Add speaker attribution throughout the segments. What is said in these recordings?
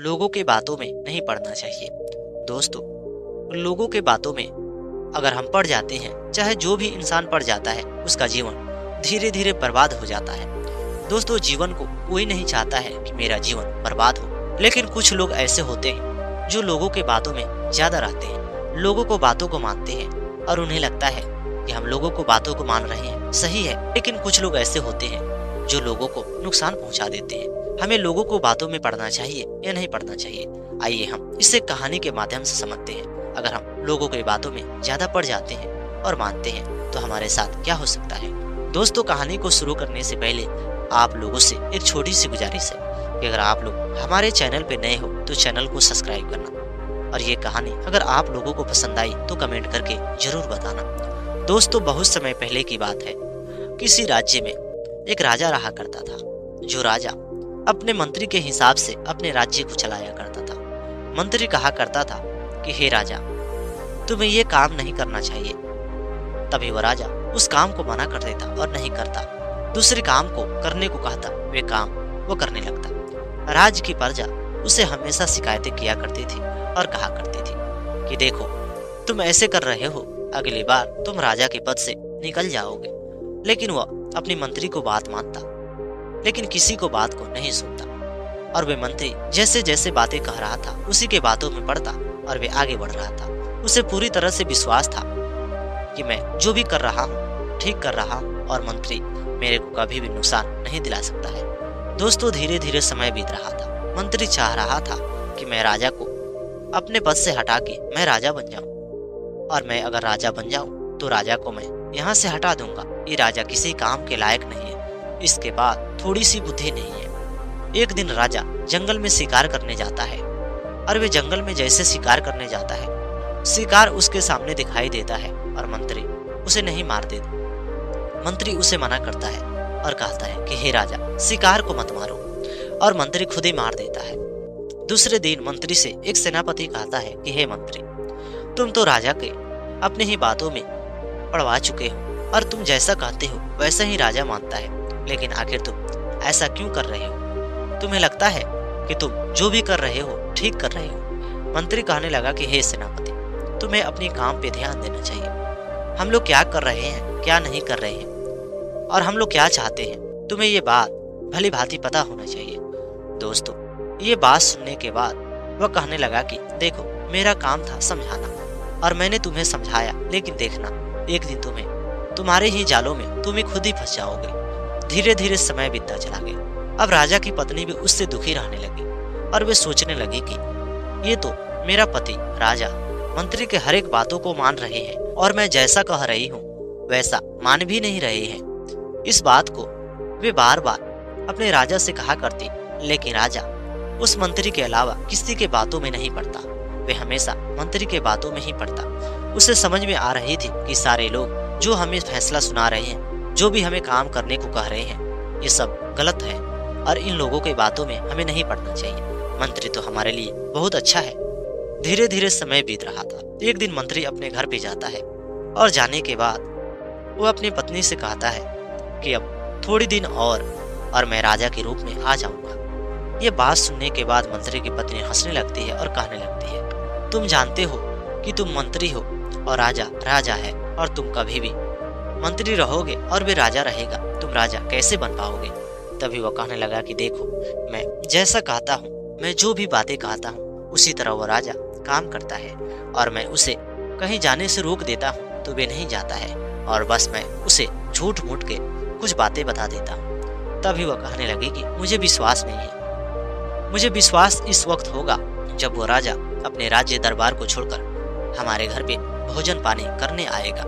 Speaker 1: लोगों के बातों में नहीं पड़ना चाहिए। दोस्तों, लोगों के बातों में अगर हम पड़ जाते हैं, चाहे जो भी इंसान पड़ जाता है, उसका जीवन धीरे धीरे बर्बाद हो जाता है। दोस्तों, जीवन को कोई नहीं चाहता है कि मेरा जीवन बर्बाद हो, लेकिन कुछ लोग ऐसे होते हैं जो लोगों के बातों में ज्यादा रहते हैं, लोगों को बातों को मानते हैं और उन्हें लगता है कि हम लोगों को बातों को मान रहे हैं, सही है। लेकिन कुछ लोग ऐसे होते हैं जो लोगों को नुकसान पहुंचा देते हैं। हमें लोगों को बातों में पड़ना चाहिए या नहीं पड़ना चाहिए, आइए हम इसे कहानी के माध्यम से समझते हैं। अगर हम लोगों की बातों में ज्यादा पड़ जाते हैं और मानते हैं तो हमारे साथ क्या हो सकता है। दोस्तों, कहानी को शुरू करने से पहले आप लोगों से एक छोटी सी गुजारिश है कि अगर आप लोग हमारे चैनल पे नए हो तो चैनल को सब्सक्राइब करना, और ये कहानी अगर आप लोगों को पसंद आई तो कमेंट करके जरूर बताना। दोस्तों, बहुत समय पहले की बात है। किसी राज्य में एक राजा रहा करता था। जो राजा अपने मंत्री के हिसाब से अपने राज्य को चलाया करता था। मंत्री कहा करता था कि हे राजा, तुम्हें ये काम नहीं करना चाहिए। तभी वह राजा उस काम को मना कर देता और नहीं करता। दूसरे काम को करने को कहता, वे काम वो करने लगता। राज्य की प्रजा उसे हमेशा शिकायतें किया करती थी और कहा करती थी कि देखो, तुम ऐसे कर रहे हो, अगली बार तुम राजा के पद से निकल जाओगे। लेकिन वह अपनी मंत्री को बात मानता, लेकिन किसी को बात को नहीं सुनता। और वे मंत्री जैसे जैसे बातें कह रहा था, उसी के बातों में पड़ता और वे आगे बढ़ रहा था। उसे पूरी तरह से विश्वास था कि मैं जो भी कर रहा हूँ ठीक कर रहा हूँ और मंत्री मेरे को कभी भी नुकसान नहीं दिला सकता है। दोस्तों, धीरे धीरे समय बीत रहा था। मंत्री चाह रहा था कि मैं राजा को अपने पद से हटा के मैं राजा बन जाऊं, और मैं अगर राजा बन जाऊं तो राजा को मैं यहाँ से हटा दूंगा। ये राजा किसी काम के लायक नहीं है, इसके बाद थोड़ी सी बुद्धि नहीं है। एक दिन राजा जंगल में शिकार करने जाता है, और वे जंगल में जैसे शिकार करने जाता है, शिकार उसके सामने दिखाई देता है और मंत्री उसे नहीं मार देता। मंत्री उसे मना करता है और कहता है कि हे राजा, शिकार को मत मारो, और मंत्री खुद ही मार देता है। दूसरे दिन मंत्री से एक सेनापति कहता है कि हे मंत्री, तुम तो राजा के अपने ही बातों में पड़वा चुके हो और तुम जैसा कहते हो वैसा ही राजा मानता है, लेकिन आखिर तुम ऐसा क्यों कर रहे हो? तुम्हें लगता है कि तुम जो भी कर रहे हो ठीक कर रहे हो? मंत्री कहने लगा कि हे सेनापति, तुम्हें अपने काम पे ध्यान देना चाहिए। हम लोग क्या कर रहे हैं, क्या नहीं कर रहे हैं, और हम लोग क्या चाहते हैं, तुम्हें ये बात भली भांति पता होना चाहिए। दोस्तों, ये बात सुनने के बाद वह कहने लगा कि देखो, मेरा काम था समझाना और मैंने तुम्हें समझाया, लेकिन देखना एक दिन तुम्हारे ही जालों में तुम ही खुद ही फंस जाओगे। धीरे धीरे समय बीतता चला गया। अब राजा की पत्नी भी उससे दुखी रहने लगी और वे सोचने लगी कि ये तो मेरा पति राजा मंत्री के हर एक बातों को मान रहे हैं और मैं जैसा कह रही हूँ वैसा मान भी नहीं रहे हैं। इस बात को वे बार बार अपने राजा से कहा करती, लेकिन राजा उस मंत्री के अलावा किसी के बातों में नहीं पड़ता। वे हमेशा मंत्री के बातों में ही पड़ता। उसे समझ में आ रही थी कि सारे लोग जो हमें फैसला सुना रहे हैं, जो भी हमें काम करने को कह रहे हैं, ये सब गलत है और इन लोगों की बातों में हमें नहीं पड़ना चाहिए। मंत्री तो हमारे लिए बहुत अच्छा है। धीरे धीरे समय बीत रहा था। एक दिन मंत्री अपने घर पे जाता है और जाने के बाद वो अपनी पत्नी से कहता है कि अब थोड़ी दिन और मैं राजा के रूप में आ जाऊंगा। ये बात सुनने के बाद मंत्री की पत्नी हंसने लगती है और कहने लगती है, तुम जानते हो कि तुम मंत्री हो और राजा राजा है, और तुम कभी भी मंत्री रहोगे और वे राजा रहेगा, तुम राजा कैसे बन पाओगे? तभी वो कहने लगा कि देखो, मैं जैसा कहता हूँ, मैं जो भी बातें कहता हूँ उसी तरह वो राजा काम करता है, और मैं उसे कहीं जाने से रोक देता हूँ तो वे नहीं जाता है, और बस मैं उसे झूठ मूठ के कुछ बातें बता देता हूँ। तभी वह कहने लगी कि मुझे विश्वास नहीं है। मुझे विश्वास इस वक्त होगा जब वो राजा अपने राज्य दरबार को छोड़कर हमारे घर पे भोजन पानी करने आएगा।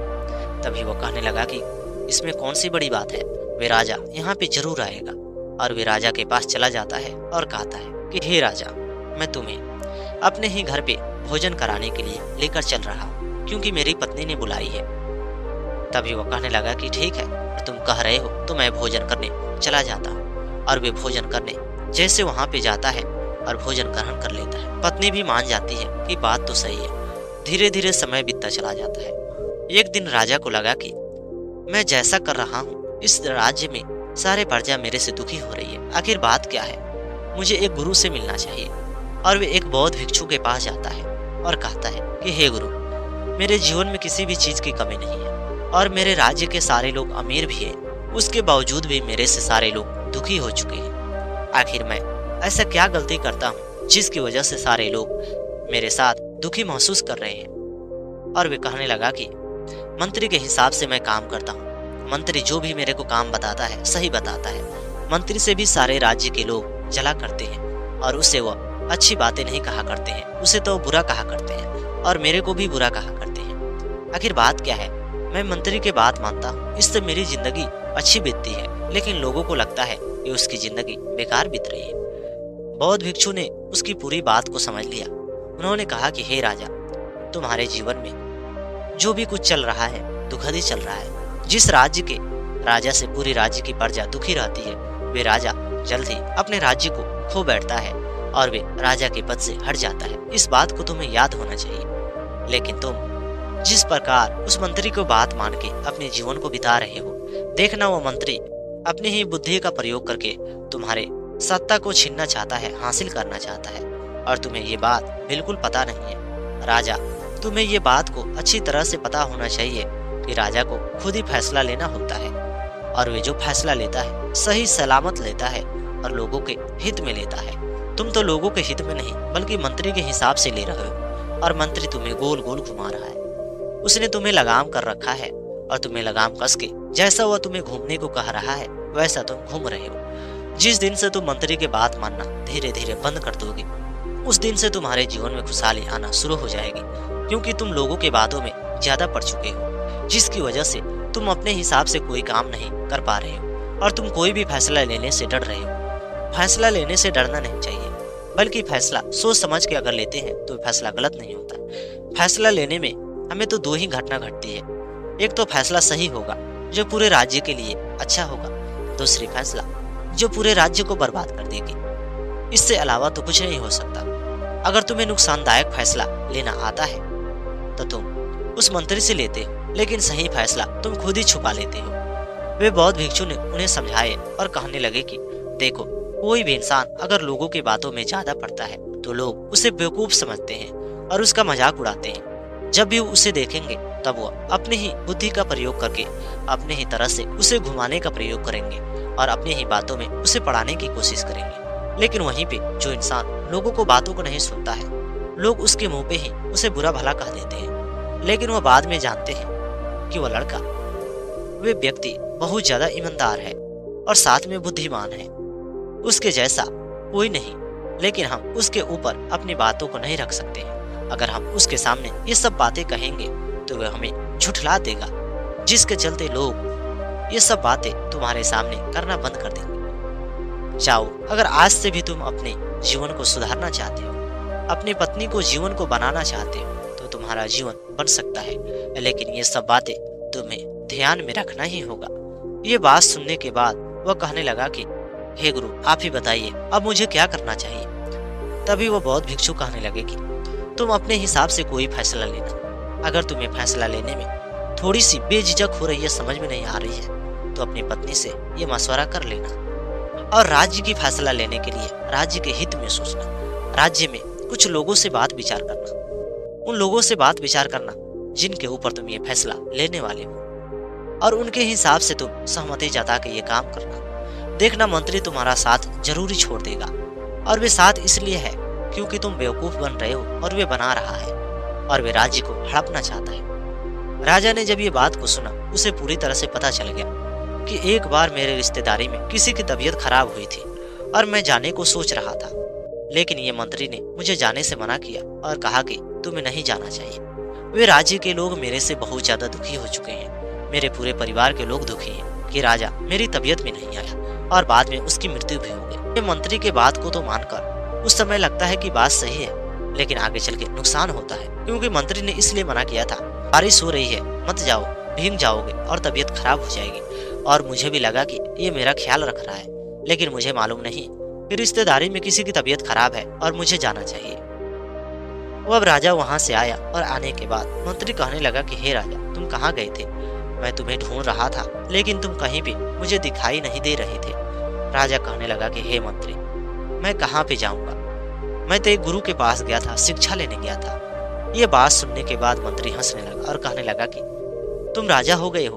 Speaker 1: तभी वो कहने लगा कि इसमें कौन सी बड़ी बात है, वे राजा यहाँ पे जरूर आएगा। और वे राजा के पास चला जाता है और कहता है कि हे राजा, मैं तुम्हें अपने ही घर पे भोजन कराने के लिए लेकर चल रहा हूँ, क्योंकि मेरी पत्नी ने बुलाई है। तभी वो कहने लगा कि ठीक है, तुम कह रहे हो तो मैं भोजन करने चला जाता हूँ। और वे भोजन करने जैसे वहाँ पे जाता है और भोजन ग्रहण कर लेता है। पत्नी भी मान जाती है कि बात तो सही है। धीरे धीरे समय बीतता चला जाता है। एक दिन राजा को लगा कि मैं जैसा कर रहा हूँ इस राज्य में सारे प्रजा मेरे से दुखी हो रही है, आखिर बात क्या है? मुझे एक गुरु से मिलना चाहिए। और वे एक बौद्ध भिक्षु के पास जाता है और कहता है कि हे गुरु, मेरे जीवन में किसी भी चीज की कमी नहीं है और मेरे राज्य के सारे लोग अमीर भी हैं, उसके बावजूद भी मेरे से सारे लोग दुखी हो चुके हैं। आखिर मैं ऐसा क्या गलती करता हूँ जिसकी वजह से सारे लोग मेरे साथ दुखी महसूस कर रहे हैं। और वे कहने लगा कि मंत्री के हिसाब से मैं काम करता हूँ, मंत्री जो भी मेरे को काम बताता है सही बताता है। मंत्री से भी सारे राज्य के लोग जला करते हैं और उसे वह अच्छी बातें नहीं कहा करते हैं, उसे तो बुरा कहा करते हैं और मेरे को भी बुरा कहा करते हैं। आखिर बात क्या है? मैं मंत्री की बात मानता हूँ, इससे मेरी जिंदगी अच्छी बीतती है, लेकिन लोगों को लगता है कि उसकी जिंदगी बेकार बीत रही है। बौद्ध भिक्षु ने उसकी पूरी बात को समझ लिया। उन्होंने कहा कि हे राजा, तुम्हारे जीवन में जो भी कुछ चल रहा है दुखद ही चल रहा है। जिस राज्य के राजा से पूरी राज्य की प्रजा दुखी रहती है, वे राजा जल्द ही अपने राज्य को खो बैठता है और वे राजा के पद से हट जाता है। इस बात को तुम्हें याद होना चाहिए। लेकिन तुम जिस प्रकार उस मंत्री को बात मान के अपने जीवन को बिता रहे हो, देखना वो मंत्री अपनी ही बुद्धि का प्रयोग करके तुम्हारे सत्ता को छीनना चाहता है, हासिल करना चाहता है और तुम्हें ये बात बिल्कुल पता नहीं है। राजा, तुम्हें ये बात को अच्छी तरह से पता होना चाहिए कि राजा को खुद ही फैसला लेना होता है और वे जो फैसला लेता है सही सलामत लेता है और लोगों के हित में लेता है। तुम तो लोगों के हित में नहीं बल्कि मंत्री के हिसाब से ले रहे हो और मंत्री तुम्हें गोल गोल घुमा रहा है। उसने तुम्हें लगाम कर रखा है और तुम्हें लगाम कस के जैसा वह तुम्हें घूमने को कह रहा है वैसा तुम घूम रहे हो। जिस दिन से तुम मंत्री की बात मानना धीरे धीरे बंद कर दोगे, उस दिन से तुम्हारे जीवन में खुशहाली आना शुरू हो जाएगी, क्योंकि तुम लोगों के बातों में ज्यादा पड़ चुके हो, जिसकी वजह से तुम अपने हिसाब से कोई काम नहीं कर पा रहे हो और तुम कोई भी फैसला लेने से डर रहे हो। फैसला लेने से डरना नहीं चाहिए, बल्कि फैसला सोच समझ के अगर लेते हैं तो फैसला गलत नहीं होता। फैसला लेने में हमें तो दो ही घटना घटती है। एक तो फैसला सही होगा जो पूरे राज्य के लिए अच्छा होगा, दूसरी फैसला जो पूरे राज्य को बर्बाद कर देगी। इससे अलावा तो कुछ नहीं हो सकता। अगर तुम्हें नुकसानदायक फैसला लेना आता है तो तुम उस मंत्री से लेते हो, लेकिन सही फैसला तुम खुद ही छुपा लेते हो। वे बौद्ध भिक्षु ने उन्हें समझाए और कहने लगे कि देखो, कोई भी इंसान अगर लोगों की बातों में ज्यादा पड़ता है तो लोग उसे बेवकूफ समझते हैं और उसका मजाक उड़ाते हैं। जब भी उसे देखेंगे तब वह अपनी ही बुद्धि का प्रयोग करके अपने ही तरह से उसे घुमाने का प्रयोग करेंगे और अपनी ही बातों में उसे पढ़ाने की कोशिश करेंगे। लेकिन वहीं पे जो इंसान लोगों को बातों को नहीं सुनता है, लोग उसके मुंह पे ही उसे बुरा भला कह देते हैं। लेकिन वह बाद में जानते हैं कि वह लड़का, वे व्यक्ति बहुत ज्यादा ईमानदार है और साथ में बुद्धिमान है। उसके जैसा कोई नहीं, लेकिन हम उसके ऊपर अपनी बातों को नहीं रख सकते हैं। अगर हम उसके सामने ये सब बातें कहेंगे तो वह हमें झुठला देगा, जिसके चलते लोग ये सब बातें तुम्हारे सामने करना बंद कर देंगे। जाओ, अगर आज से भी तुम अपने जीवन को सुधारना चाहते हो, अपनी पत्नी को जीवन को बनाना चाहते हो, तो तुम्हारा जीवन बन सकता है, लेकिन ये सब बातें तुम्हें ध्यान में रखना ही होगा। ये बात सुनने के बाद वह कहने लगा कि हे गुरु, आप ही बताइए अब मुझे क्या करना चाहिए। तभी वह बौद्ध भिक्षु कहने लगे कि तुम अपने हिसाब से कोई फैसला लेना। अगर तुम्हें फैसला लेने में थोड़ी सी बेझिझक हो रही है, समझ में नहीं आ रही है, तो अपनी पत्नी से ये मशवरा कर लेना और राज्य की फैसला लेने के लिए राज्य के हित में सोचना। राज्य में कुछ लोगों से बात विचार करना, उन लोगों से बात विचार करना जिनके ऊपर तुम ये फैसला लेने वाले हो और उनके हिसाब से तुम सहमति जता के ये काम करना। देखना, मंत्री तुम्हारा साथ जरूरी छोड़ देगा और वे साथ इसलिए है क्योंकि तुम बेवकूफ बन रहे हो और वे बना रहा है और वे राज्य को हड़पना चाहता है। राजा ने जब ये बात को सुना, उसे पूरी तरह से पता चल गया कि एक बार मेरे रिश्तेदारी में किसी की तबीयत खराब हुई थी और मैं जाने को सोच रहा था, लेकिन ये मंत्री ने मुझे जाने से मना किया और कहा कि तुम्हें नहीं जाना चाहिए। वे राज्य के लोग मेरे से बहुत ज्यादा दुखी हो चुके हैं। मेरे पूरे परिवार के लोग दुखी हैं कि राजा मेरी तबीयत में नहीं आया और बाद में उसकी मृत्यु भी हो गई। मंत्री के बात को तो मानकर उस समय लगता है कि बात सही है, लेकिन आगे चल के नुकसान होता है, क्योंकि मंत्री ने इसलिए मना किया था, बारिश हो रही है, मत जाओ, भीग जाओगे और तबीयत खराब हो जाएगी। और मुझे भी लगा कि ये मेरा ख्याल रख रहा है, लेकिन मुझे मालूम नहीं कि रिश्तेदारी में किसी की तबीयत खराब है और मुझे जाना चाहिए। वो अब राजा वहां से आया और आने के बाद मंत्री कहने लगा कि हे राजा, तुम कहाँ गए थे? मैं तुम्हें ढूंढ रहा था, लेकिन तुम कहीं भी मुझे दिखाई नहीं दे रहे थे। राजा कहने लगा कि हे मंत्री, मैं कहाँ पे जाऊंगा? मैं तो एक गुरु के पास गया था, शिक्षा लेने गया था। ये बात सुनने के बाद मंत्री हंसने लगा और कहने लगा कि तुम राजा हो गए हो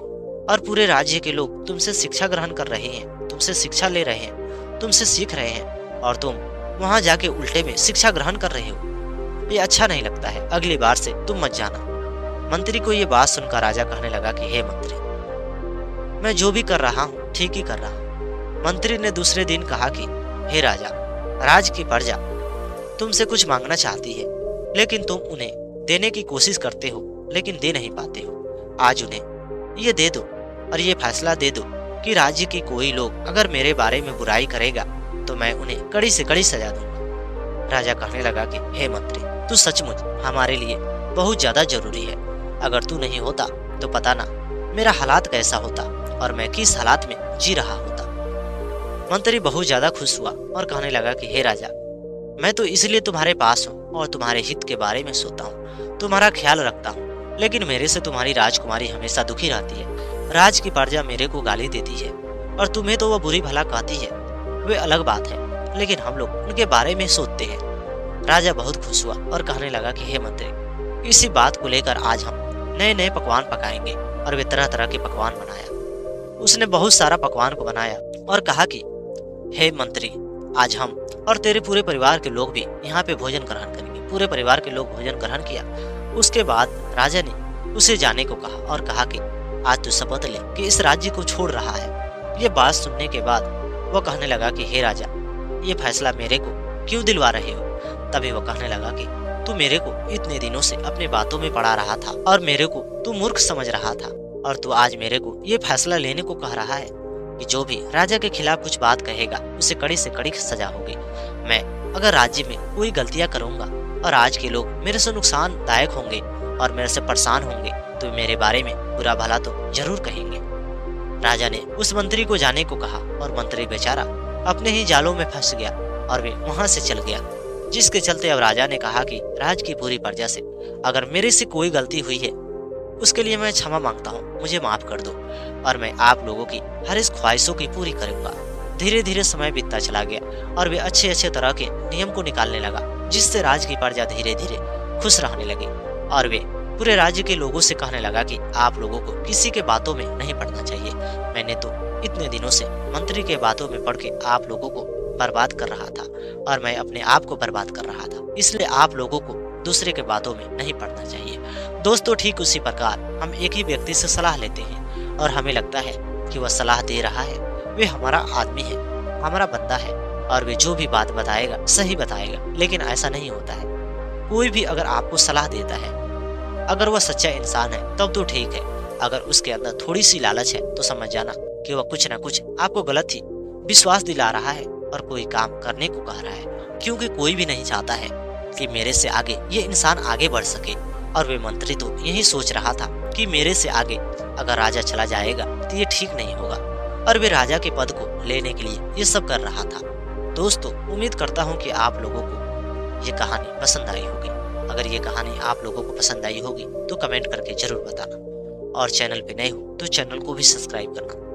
Speaker 1: और पूरे राज्य के लोग तुमसे शिक्षा ग्रहण कर रहे हैं, तुमसे शिक्षा ले रहे हैं, तुमसे सीख रहे हैं और तुम वहां जाके उल्टे में शिक्षा ग्रहण कर रहे हो। ये अच्छा नहीं लगता है, अगली बार से तुम मत जाना। मंत्री को ये बात सुनकर राजा कहने लगा कि हे मंत्री, मैं जो भी कर रहा हूँ ठीक ही कर रहा हूँ। मंत्री ने दूसरे दिन कहा कि हे राजा, राज की प्रजा तुमसे कुछ मांगना चाहती है, लेकिन तुम उन्हें देने की कोशिश करते हो लेकिन दे नहीं पाते हो। आज उन्हें ये दे दो और ये फैसला दे दो कि राज्य के कोई लोग अगर मेरे बारे में बुराई करेगा तो मैं उन्हें कड़ी से कड़ी सजा दूंगा। राजा कहने लगा कि हे मंत्री, तू सचमुच हमारे लिए बहुत ज्यादा जरूरी है। अगर तू नहीं होता तो पता ना मेरा हालात कैसा होता और मैं किस हालात में जी रहा होता। मंत्री बहुत ज्यादा खुश हुआ और कहने लगा कि हे राजा, मैं तो इसलिए तुम्हारे पास हूँ और तुम्हारे हित के बारे में सोता हूँ, तुम्हारा ख्याल रखता हूँ, लेकिन मेरे से तुम्हारी राजकुमारी हमेशा दुखी रहती है। राज की प्रजा मेरे को गाली देती है और तुम्हें तो वह बुरी भला कहती है, वे अलग बात है, लेकिन हम लोग उनके बारे में सोचते हैं। राजा बहुत खुश हुआ और कहने लगा कि हे मंत्री, इसी बात को लेकर आज हम नए नए पकवान पकाएंगे। और वे तरह तरह के पकवान बनाया। उसने बहुत सारा पकवान को बनाया और कहा कि हे मंत्री, आज हम और तेरे पूरे परिवार के लोग भी यहाँ पे भोजन ग्रहण करेंगे। पूरे परिवार के लोग भोजन ग्रहण किया। उसके बाद राजा ने उसे जाने को कहा और कहा कि आज तू शपथ ले कि इस राज्य को छोड़ रहा है। ये बात सुनने के बाद वो कहने लगा कि हे राजा, ये फैसला मेरे को क्यों दिलवा रहे हो? तभी वो कहने लगा कि तू मेरे को इतने दिनों से अपनी बातों में पड़ा रहा था और मेरे को तू मूर्ख समझ रहा था, और तू आज मेरे को ये फैसला लेने को कह रहा है कि जो भी राजा के खिलाफ कुछ बात कहेगा उसे कड़ी से कड़ी सजा होगी। मैं अगर राज्य में कोई गलतियां करूंगा और आज के लोग मेरे से नुकसानदायक होंगे और मेरे से परेशान होंगे तो मेरे बारे में बुरा भला तो जरूर कहेंगे। राजा ने उस मंत्री को जाने को कहा और मंत्री बेचारा अपने ही जालों में फंस गया और वे वहां से चल गया। जिसके चलते अब राजा ने कहा कि राज की पूरी प्रजा से अगर मेरे से कोई गलती हुई है उसके लिए मैं क्षमा मांगता हूँ, मुझे माफ कर दो और मैं आप लोगों की हर इस ख्वाहिशों की पूरी करूंगा। धीरे धीरे समय बीतता चला गया और वे अच्छे अच्छे तरह के नियम को निकालने लगा, जिससे राज की प्रजा धीरे धीरे खुश रहने लगी। और वे पूरे राज्य के लोगों से कहने लगा कि आप लोगों को किसी के बातों में नहीं पड़ना चाहिए। मैंने तो इतने दिनों से मंत्री के बातों में पड़ के आप लोगों को बर्बाद कर रहा था और मैं अपने आप को बर्बाद कर रहा था, इसलिए आप लोगों को दूसरे के बातों में नहीं पड़ना चाहिए। दोस्तों, ठीक उसी प्रकार हम एक ही व्यक्ति से सलाह लेते हैं और हमें लगता है कि वह सलाह दे रहा है, वे हमारा आदमी है, हमारा बंदा है और वे जो भी बात बताएगा सही बताएगा, लेकिन ऐसा नहीं होता है। कोई भी अगर आपको सलाह देता है, अगर वह सच्चा इंसान है तब तो ठीक है, अगर उसके अंदर थोड़ी सी लालच है तो समझ जाना कि वह कुछ ना कुछ आपको गलत ही विश्वास दिला रहा है और कोई काम करने को कह रहा है, क्योंकि कोई भी नहीं चाहता है कि मेरे से आगे ये इंसान आगे बढ़ सके। और वे मंत्री तो यही सोच रहा था कि मेरे से आगे अगर राजा चला जाएगा तो ये ठीक नहीं होगा, और वे राजा के पद को लेने के लिए ये सब कर रहा था। दोस्तों, उम्मीद करता हूँ कि आप लोगों को ये कहानी पसंद आई होगी। अगर ये कहानी आप लोगों को पसंद आई होगी तो कमेंट करके जरूर बताना, और चैनल पे नए हो तो चैनल को भी सब्सक्राइब करना।